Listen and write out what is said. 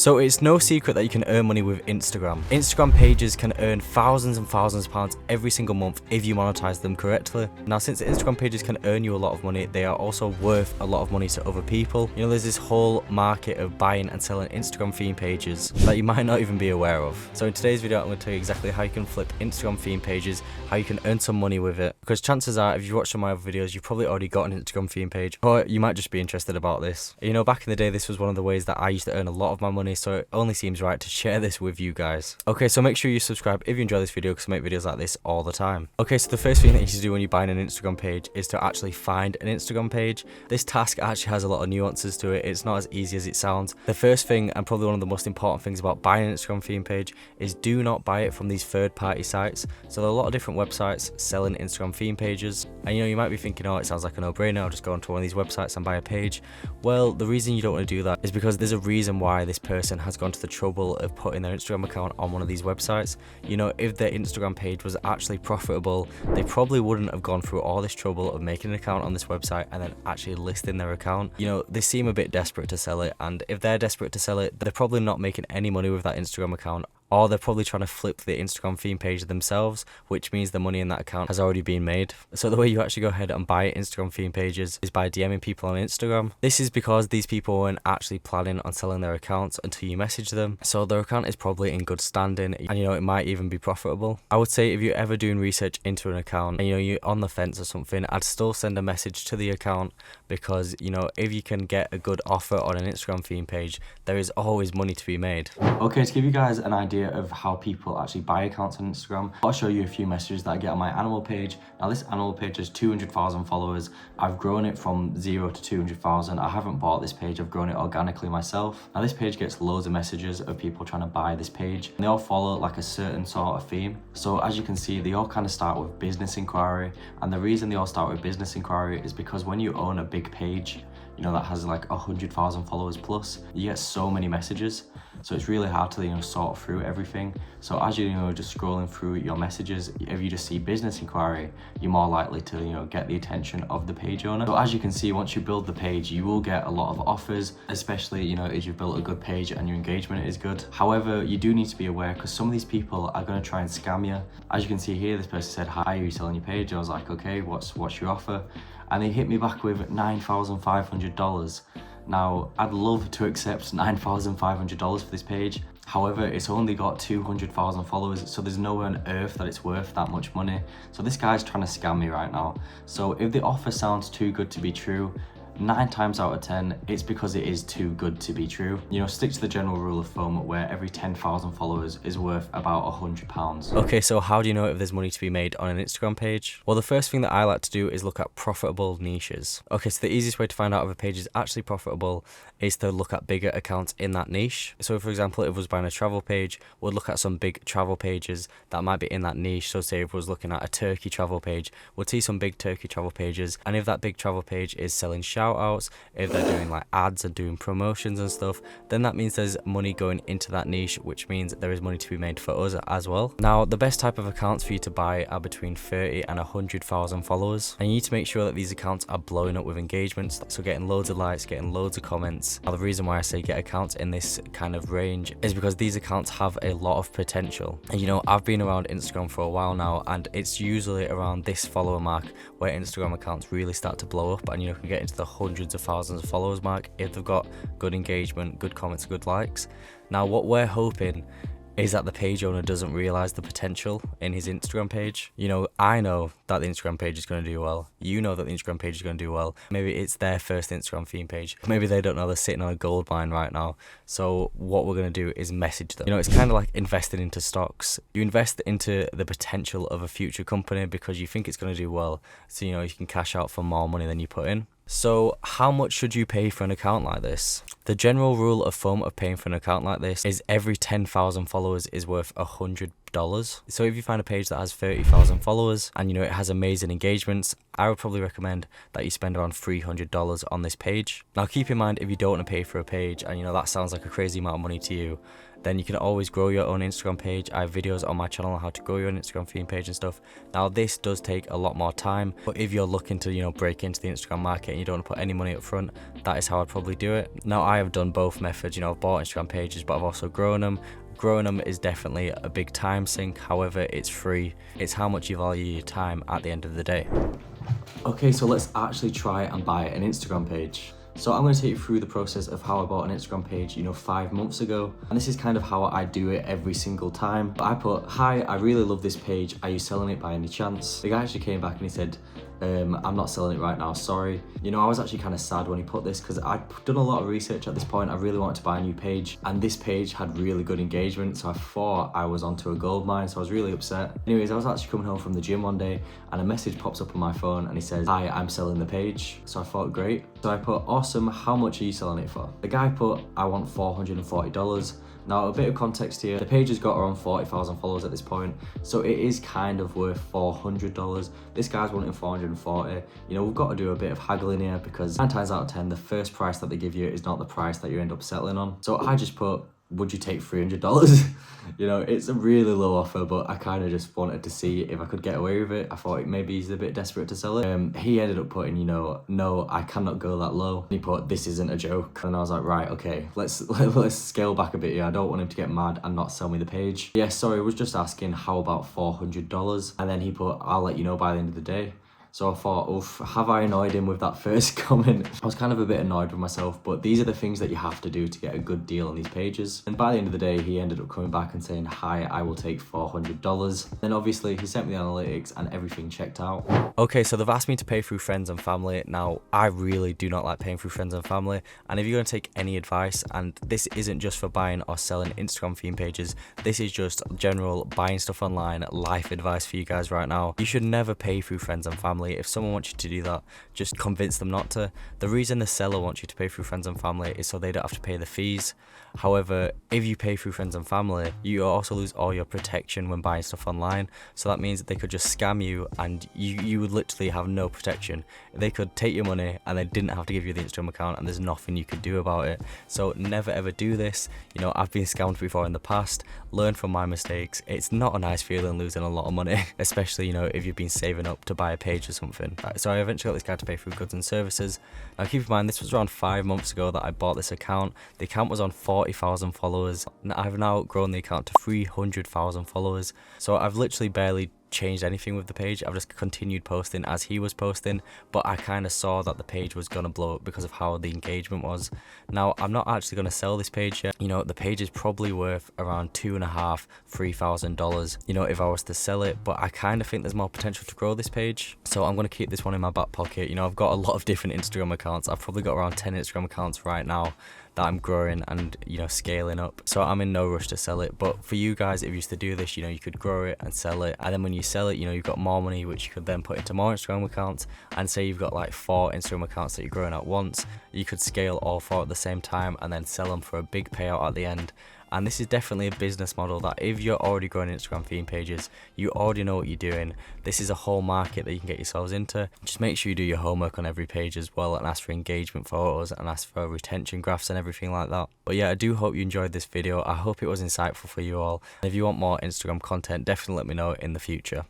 So it's no secret that you can earn money with Instagram. Instagram pages can earn thousands and thousands of pounds every single month if you monetize them correctly. Now, since Instagram pages can earn you a lot of money, they are also worth a lot of money to other people. You know, there's this whole market of buying and selling Instagram theme pages that you might not even be aware of. So in today's video, I'm going to tell you exactly how you can flip Instagram theme pages, how you can earn some money with it. Because chances are, if you've watched some of my other videos, you've probably already got an Instagram theme page, or you might just be interested about this. You know, back in the day, this was one of the ways that I used to earn a lot of my money, so it only seems right to share this with you guys. Okay, so make sure you subscribe if you enjoy this video, because I make videos like this all the time. Okay, so the first thing that you should do when you're buying an Instagram page is to actually find an Instagram page. This task actually has a lot of nuances to it. It's not as easy as it sounds. The first thing, and probably one of the most important things about buying an Instagram theme page, is do not buy it from these third-party sites. So there are a lot of different websites selling Instagram theme pages, and you know, you might be thinking, oh, it sounds like a no-brainer, I'll just go onto one of these websites and buy a page. Well, the reason you don't want to do that is because there's a reason why this person has gone to the trouble of putting their Instagram account on one of these websites. You know, if their Instagram page was actually profitable, they probably wouldn't have gone through all this trouble of making an account on this website and then actually listing their account. You know, they seem a bit desperate to sell it, and if they're desperate to sell it, they're probably not making any money with that Instagram account, or they're probably trying to flip the Instagram theme page themselves, which means the money in that account has already been made. So the way you actually go ahead and buy Instagram theme pages is by DMing people on Instagram. This is because these people weren't actually planning on selling their accounts until you message them. So their account is probably in good standing, and you know, it might even be profitable. I would say if you're ever doing research into an account and you know, you're on the fence or something, I'd still send a message to the account, because you know, if you can get a good offer on an Instagram theme page, there is always money to be made. Okay, to give you guys an idea of how people actually buy accounts on Instagram, I'll show you a few messages that I get on my animal page. Now, this animal page has 200,000 followers. I've grown it from 0 to 200,000. I haven't bought this page, I've grown it organically myself. Now, this page gets loads of messages of people trying to buy this page, and they all follow like a certain sort of theme. So as you can see, they all kind of start with business inquiry, and the reason they all start with business inquiry is because when you own a big page, you know, that has like 100,000 followers plus, you get so many messages. So it's really hard to, you know, sort through everything. So as you know, just scrolling through your messages, if you just see business inquiry, you're more likely to, you know, get the attention of the page owner. So as you can see, once you build the page, you will get a lot of offers, especially, you know, if you've built a good page and your engagement is good. However, you do need to be aware, because some of these people are going to try and scam you. As you can see here, this person said, "Hi, are you selling your page?" I was like, okay, what's your offer? And they hit me back with $9,500. Now, I'd love to accept $9,500 for this page. However, it's only got 200,000 followers, so there's nowhere on earth that it's worth that much money. So this guy's trying to scam me right now. So if the offer sounds too good to be true, 9 times out of 10, it's because it is too good to be true. You know, stick to the general rule of thumb where every 10,000 followers is worth about £100. Okay, so how do you know if there's money to be made on an Instagram page? Well, the first thing that I like to do is look at profitable niches. Okay, so the easiest way to find out if a page is actually profitable is to look at bigger accounts in that niche. So for example, if I was buying a travel page, we'd look at some big travel pages that might be in that niche. So say if I was looking at a Turkey travel page, we'd see some big Turkey travel pages, and if that big travel page is selling shout outs, if they're doing like ads and doing promotions and stuff, then that means there's money going into that niche, which means there is money to be made for us as well. Now, the best type of accounts for you to buy are between 30 and 100,000 followers, and you need to make sure that these accounts are blowing up with engagements, so getting loads of likes, getting loads of comments. Now, the reason why I say get accounts in this kind of range is because these accounts have a lot of potential. And you know, I've been around Instagram for a while now, and it's usually around this follower mark where Instagram accounts really start to blow up, and you know, can get into the hundreds of thousands of followers mark if they've got good engagement, good comments, good likes. Now, what we're hoping is that the page owner doesn't realize the potential in his Instagram page. You know, I know that the Instagram page is going to do well. You know that the Instagram page is going to do well. Maybe it's their first Instagram theme page. Maybe they don't know they're sitting on a gold mine right now. So what we're going to do is message them. You know, it's kind of like investing into stocks. You invest into the potential of a future company because you think it's going to do well. So, you know, you can cash out for more money than you put in. So how much should you pay for an account like this? The general rule of thumb of paying for an account like this is every 10,000 followers is worth £100. dollars. So if you find a page that has 30,000 followers and it has amazing engagements, I would probably recommend that you spend around $300 on this page. Now keep in mind, if you don't want to pay for a page and that sounds like a crazy amount of money to you, then you can always grow your own Instagram page. I have videos on my channel on how to grow your own Instagram theme page and stuff. Now this does take a lot more time, but if you're looking to break into the Instagram market and you don't want to put any money up front, that is how I'd probably do it. Now I have done both methods. I've bought Instagram pages, but I've also grown them. Growing them is definitely a big time sink, however it's free. It's how much you value your time at the end of the day. Okay, so let's actually try and buy an Instagram page. So I'm going to take you through the process of how I bought an Instagram page 5 months ago, and this is kind of how I do it every single time. I put, "Hi, I really love this page, are you selling it by any chance?" The guy actually came back and he said, "I'm not selling it right now, sorry." I was actually kind of sad when he put this, because I'd done a lot of research at this point. I really wanted to buy a new page, and this page had really good engagement, so I thought I was onto a gold mine, so I was really upset. Anyways, I was actually coming home from the gym one day and a message pops up on my phone and he says, "Hi, I'm selling the page." So I thought, great. So I put, "Awesome, how much are you selling it for?" The guy put, "I want $440. Now, a bit of context here, the page has got around 40,000 followers at this point, so it is kind of worth $400. This guy's wanting 440. We've got to do a bit of haggling here, because 9 times out of 10, the first price that they give you is not the price that you end up settling on. So I just put, "Would you take $300? It's a really low offer, but I kind of just wanted to see if I could get away with it. I thought maybe he's a bit desperate to sell it. He ended up putting, "No, I cannot go that low." And he put, "This isn't a joke." And I was like, right, okay, let's scale back a bit here. I don't want him to get mad and not sell me the page. Yeah, sorry, I was just asking, how about $400? And then he put, "I'll let you know by the end of the day." So I thought, oof, have I annoyed him with that first comment? I was kind of a bit annoyed with myself, but these are the things that you have to do to get a good deal on these pages. And by the end of the day, he ended up coming back and saying, "Hi, I will take $400. Then obviously he sent me the analytics and everything checked out. Okay, so they've asked me to pay through friends and family. Now, I really do not like paying through friends and family. And if you're going to take any advice, and this isn't just for buying or selling Instagram theme pages, this is just general buying stuff online, life advice for you guys right now. You should never pay through friends and family. If someone wants you to do that, just convince them not to. The reason the seller wants you to pay through friends and family is so they don't have to pay the fees. However, if you pay through friends and family, you also lose all your protection when buying stuff online. So that means that they could just scam you and you would literally have no protection. They could take your money and they didn't have to give you the Instagram account, and there's nothing you could do about it. So never ever do this. I've been scammed before in the past. Learn from my mistakes. It's not a nice feeling losing a lot of money, especially if you've been saving up to buy a page or something. So I eventually got this guy to pay through goods and services. Now keep in mind, this was around 5 months ago that I bought this account. The account was on 40,000 followers, and I've now grown the account to 300,000 followers. So I've literally barely changed anything with the page. I've just continued posting as he was posting, but I kind of saw that the page was gonna blow up because of how the engagement was. Now I'm not actually gonna sell this page yet. The page is probably worth around $2,500–3,000 if I was to sell it, but I kind of think there's more potential to grow this page, so I'm gonna keep this one in my back pocket. I've got a lot of different Instagram accounts. I've probably got around 10 Instagram accounts right now that I'm growing and scaling up, so I'm in no rush to sell it. But for you guys, if you used to do this, you could grow it and sell it, and then when you sell it, you've got more money which you could then put into more Instagram accounts. And say you've got like 4 Instagram accounts that you're growing at once, you could scale all 4 at the same time and then sell them for a big payout at the end. And this is definitely a business model that if you're already growing Instagram theme pages, you already know what you're doing. This is a whole market that you can get yourselves into. Just make sure you do your homework on every page as well, and ask for engagement photos and ask for retention graphs and everything like that. But yeah, I do hope you enjoyed this video. I hope it was insightful for you all. And if you want more Instagram content, definitely let me know in the future.